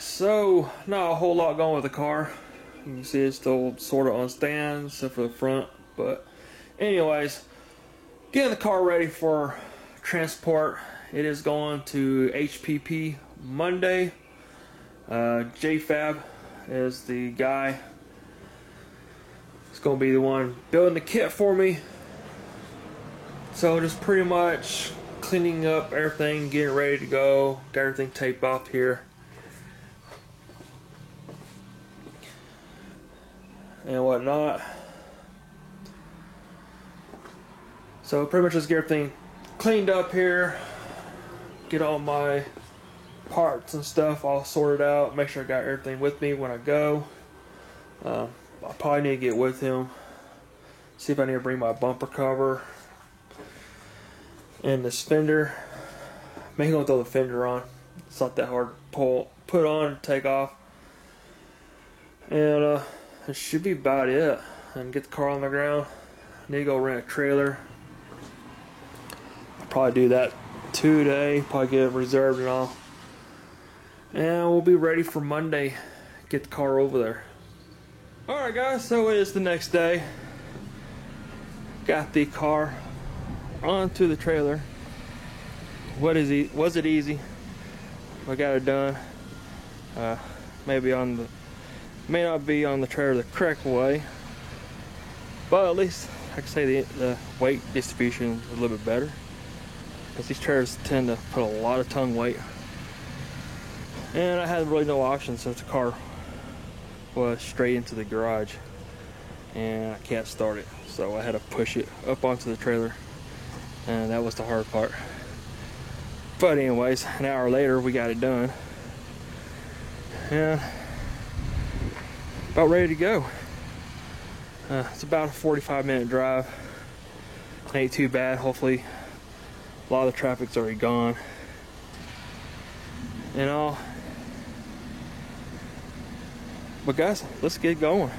So not a whole lot going with the car. You can see it's still sort of on stands except for the front. But anyways, getting the car ready for transport. It is going to HPP Monday. JFab is the guy. It's going to be the one building the kit for me. So just pretty much cleaning up everything, getting ready to go. Got everything taped off here. And whatnot. So pretty much just get everything cleaned up here. Get all my parts and stuff all sorted out. Make sure I got everything with me when I go. I probably need to get with him. See if I need to bring my bumper cover and this fender. Maybe gonna throw the fender on. It's not that hard to put on and take off. And it should be about it. And get the car on the ground. I need to go rent a trailer. I'll probably do that today. Probably get it reserved and all. And we'll be ready for Monday. Get the car over there. Alright guys, so it is the next day. Got the car onto the trailer. Was it easy? I got it done. May not be on the trailer the correct way, but at least I can say the weight distribution is a little bit better, because these trailers tend to put a lot of tongue weight, and I had really no option since the car was straight into the garage and I can't start it, so I had to push it up onto the trailer, and that was the hard part. But anyways, an hour later we got it done and about ready to go. It's about a 45-minute drive. It ain't too bad. Hopefully a lot of the traffic's already gone and all. But guys, let's get going.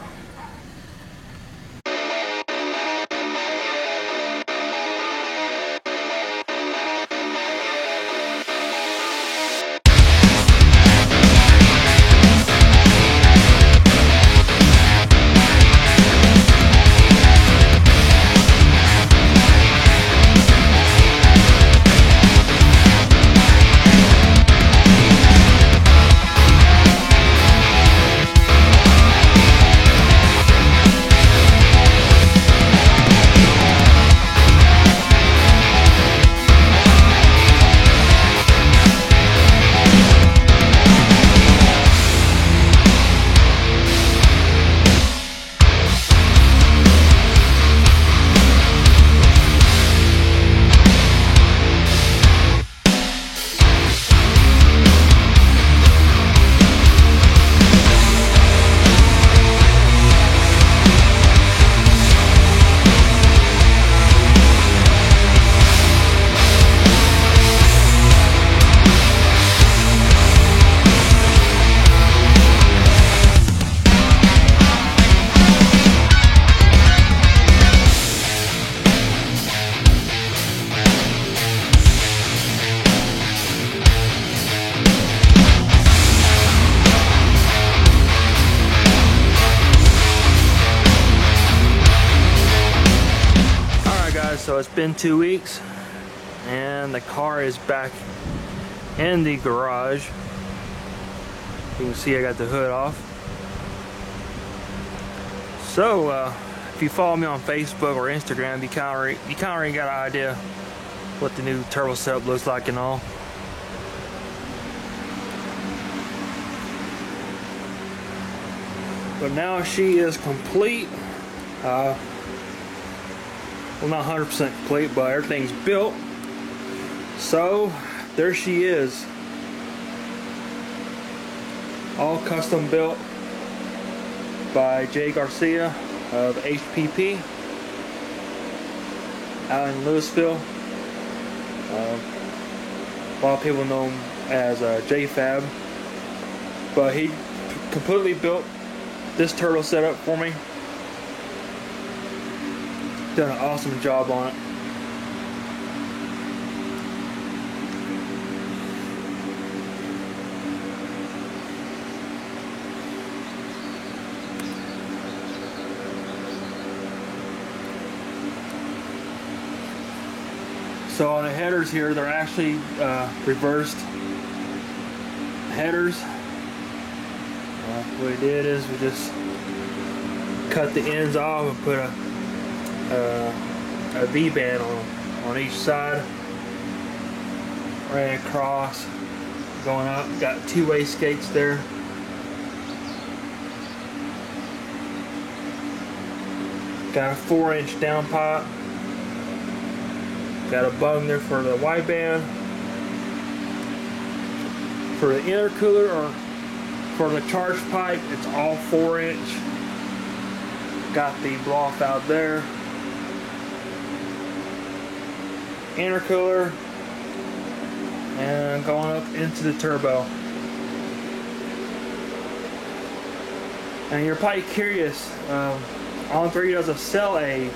So it's been 2 weeks and the car is back in the garage. You can see I got the hood off. So if you follow me on Facebook or Instagram, you kind of already got an idea what the new turbo setup looks like and all. But now she is complete. Well, not 100% complete, but everything's built. So there she is, all custom built by Jay Garcia of HPP out in Louisville. A lot of people know him as JFab, but he completely built this turbo setup for me. Done an awesome job on it. So on the headers here, they're actually reversed headers. What we did is we just cut the ends off and put a V-band on each side. Ran across, going up. Got two-way skates there. Got a 4-inch downpipe. Got a bung there for the wideband. For the intercooler or for the charge pipe, it's all 4-inch. Got the blow-off out there. Intercooler. And going up into the turbo. And you're probably curious, On3 doesn't sell a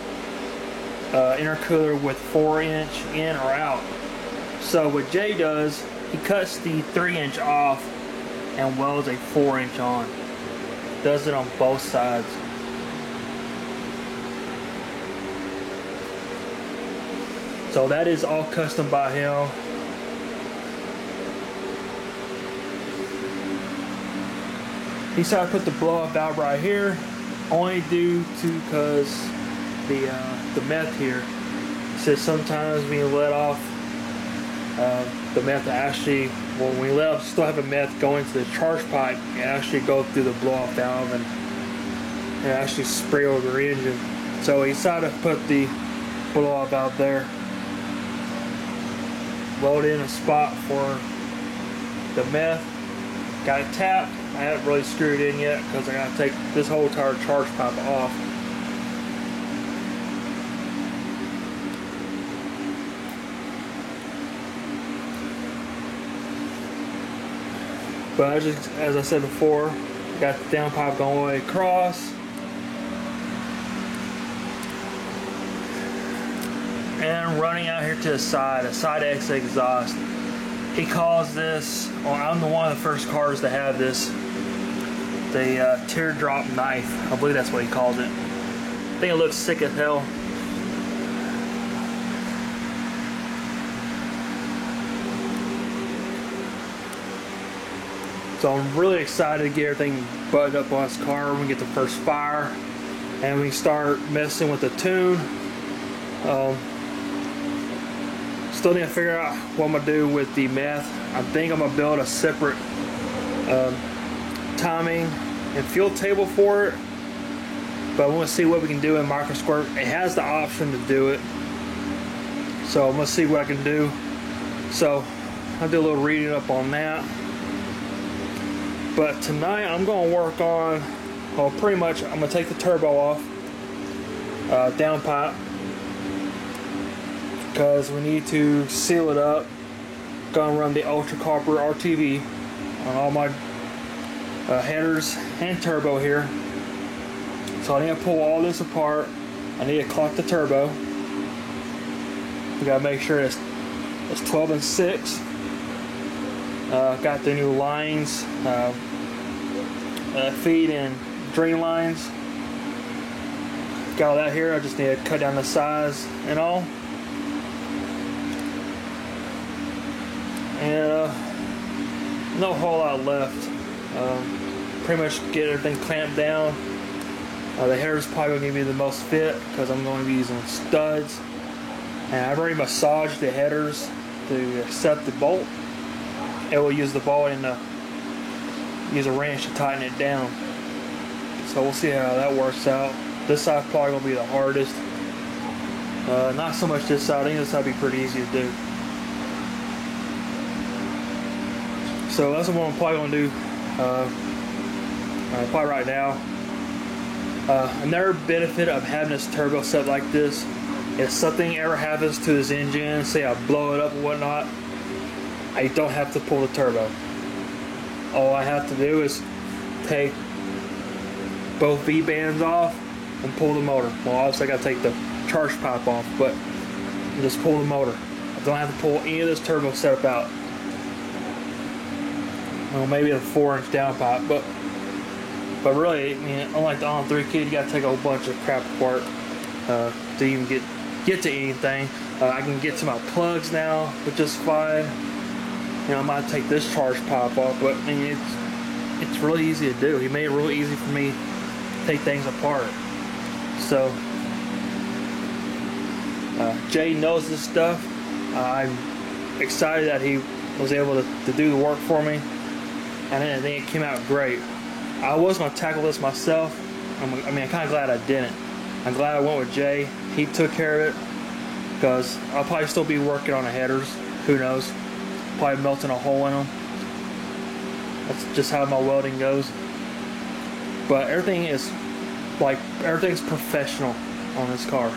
intercooler with 4-inch in or out. So what Jay does, he cuts the 3-inch off and welds a 4-inch on. Does it on both sides. So that is all custom by him. He decided to put the blow-up valve right here, only due to because the meth here. He says sometimes when you let off the meth, actually, when we let off, still have a meth go into the charge pipe, and actually go through the blow-off valve and actually spray over the engine. So he decided to put the blow-off valve there. Load in a spot for the meth. Got it tapped. I haven't really screwed it in yet because I gotta take this whole entire charge pipe off. But as I said before, got the downpipe going all the way across. And running out here to the side, a side X exhaust. He calls this, well, I'm the one of the first cars to have this, the teardrop knife. I believe that's what he calls it. I think it looks sick as hell. So I'm really excited to get everything buttoned up on this car when we get the first fire and we start messing with the tune. Still need to figure out what I'm going to do with the meth. I think I'm going to build a separate timing and fuel table for it. But I want to see what we can do in MicroSquirt. It has the option to do it. So I'm going to see what I can do. So I'll do a little reading up on that. But tonight I'm going to work on, well, pretty much I'm going to take the turbo off, downpipe, because we need to seal it up. Gonna run the Ultra Copper RTV on all my headers and turbo here. So I need to pull all this apart. I need to clock the turbo. We gotta make sure it's 12 and 6. Got the new lines, feed and drain lines. Got all that here. I just need to cut down the size and all. And no whole lot left. Pretty much get everything clamped down. The header's probably going to give me the most fit because I'm going to be using studs. And I've already massaged the headers to set the bolt. And we'll use the bolt and use a wrench to tighten it down. So we'll see how that works out. This side's probably going to be the hardest. Not so much this side. I think this side will be pretty easy to do. So that's what I'm probably going to do probably right now. Another benefit of having this turbo set like this, if something ever happens to this engine, say I blow it up or whatnot, I don't have to pull the turbo. All I have to do is take both V-bands off and pull the motor. Well, obviously I got to take the charge pipe off, but just pull the motor. I don't have to pull any of this turbo setup out. Well, maybe a 4-inch downpipe, but really, I mean, unlike the On3 kit, you got to take a whole bunch of crap apart to even get get to anything. I can get to my plugs now, which is fine. You know, I might take this charge pop off, but I mean, it's really easy to do. He made it really easy for me to take things apart. So Jay knows this stuff. I'm excited that he was able to do the work for me, and I think it came out great. I was going to tackle this myself. I'm kind of glad I didn't. I'm glad I went with Jay. He took care of it, because I'll probably still be working on the headers. Who knows? Probably melting a hole in them. That's just how my welding goes. But everything's professional on this car.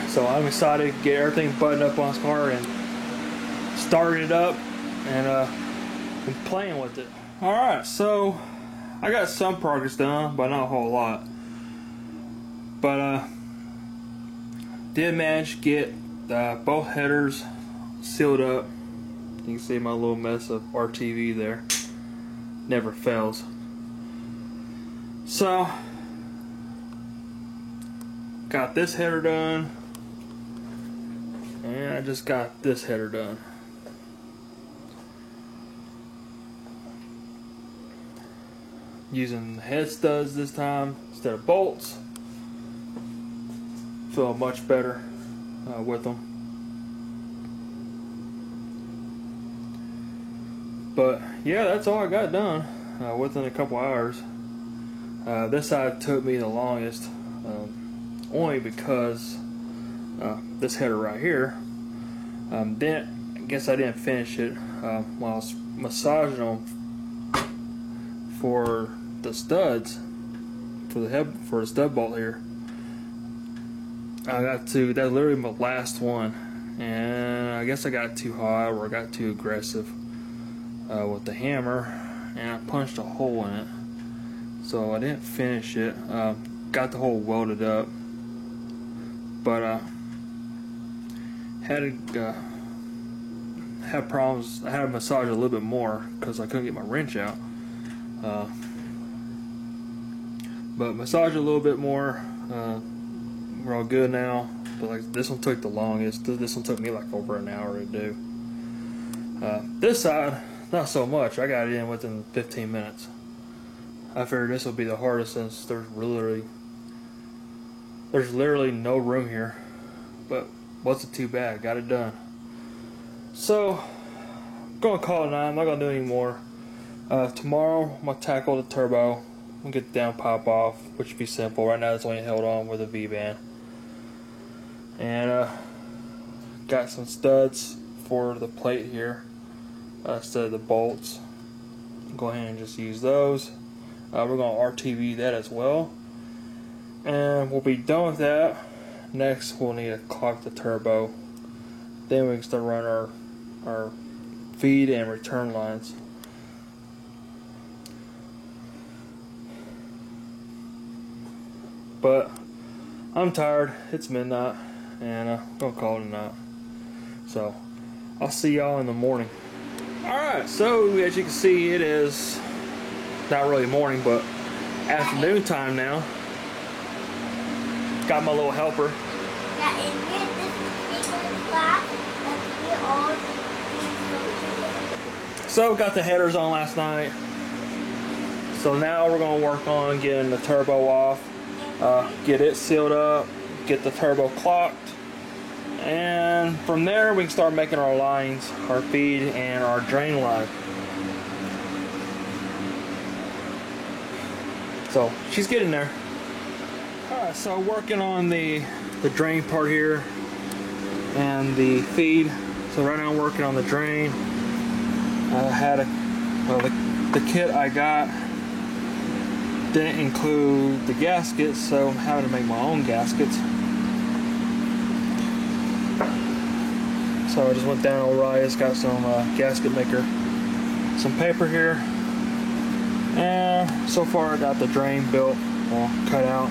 So I'm excited to get everything buttoned up on this car and start it up and playing with it. Alright, so I got some progress done, but not a whole lot. But did manage to get both headers sealed up. You can see my little mess of RTV there. Never fails. So got this header done, and I just got this header done. Using head studs this time instead of bolts. Feel much better with them. But yeah, that's all I got done within a couple hours. This side took me the longest, only because this header right here, I guess I didn't finish it while I was massaging them for the studs, for the stud bolt here. That's literally my last one, and I guess I got too hot or I got too aggressive with the hammer, and I punched a hole in it, so I didn't finish it. Got the hole welded up, but had problems. I had to massage it a little bit more because I couldn't get my wrench out. But massage it a little bit more. We're all good now. But like this one took the longest. This one took me like over an hour to do. This side, not so much. I got it in within 15 minutes. I figured this will be the hardest since there's literally no room here. But wasn't too bad. Got it done. So I'm gonna call it a night. I'm not gonna do any more. Tomorrow I'm gonna tackle the turbo. We'll get the down pop off, which should be simple. Right now it's only held on with a V-band. And got some studs for the plate here instead of the bolts. Go ahead and just use those. We're going to RTV that as well. And we'll be done with that. Next we'll need to clock the turbo. Then we can start running our feed and return lines. But I'm tired. It's midnight, and I'm gonna call it a night. So I'll see y'all in the morning. Alright, so as you can see, it is not really morning, but afternoon time now. Got my little helper. So got the headers on last night. So now we're gonna work on getting the turbo off. Get it sealed up, get the turbo clocked, and from there we can start making our lines, our feed and our drain line. So she's getting there. Alright, so working on the drain part here and the feed. So right now I'm working on the drain. I had the kit I got didn't include the gaskets, so I'm having to make my own gaskets. So I just went down to O'Reilly's, got some gasket maker, some paper here, and so far I got the drain built, cut out,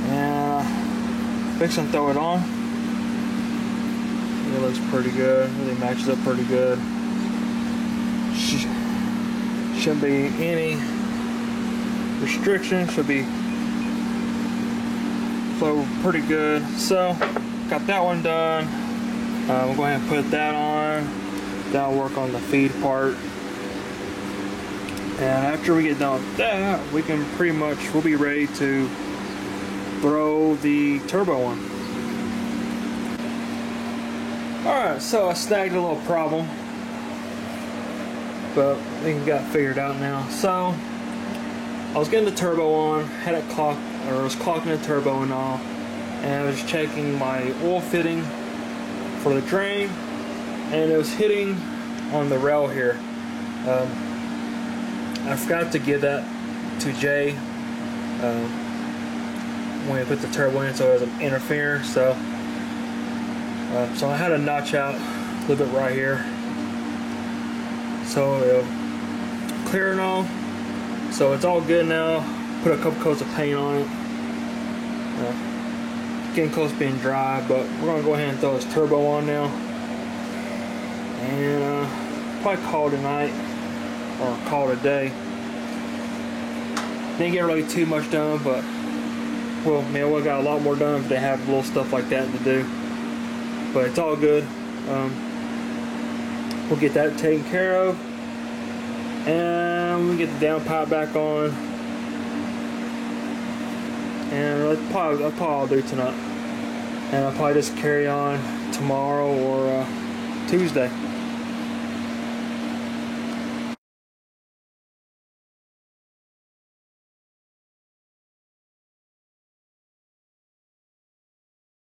and fixing to throw it on. It looks pretty good, really matches up pretty good. Shouldn't be any restriction should be flow pretty good. So got that one done. We'll go ahead and put that on. That'll work on the feed part. And after we get done with that, we can we'll be ready to throw the turbo on. Alright, so I snagged a little problem, but we got it figured out now. So I was getting the turbo on, had it clocked, or I was clocking the turbo and all, and I was checking my oil fitting for the drain, and it was hitting on the rail here. I forgot to give that to Jay when I put the turbo in, so it doesn't interfere. So I had a notch out a little bit right here, so it'll clear and all. So it's all good now. Put a couple coats of paint on it. Getting close to being dry, but we're gonna go ahead and throw this turbo on now, and probably call it a night or call it a day. Didn't get really too much done, but well, man, we got a lot more done if they have little stuff like that to do. But it's all good. We'll get that taken care of, and we get the downpipe back on, and that's probably all I'll do tonight. And I'll probably just carry on tomorrow or Tuesday.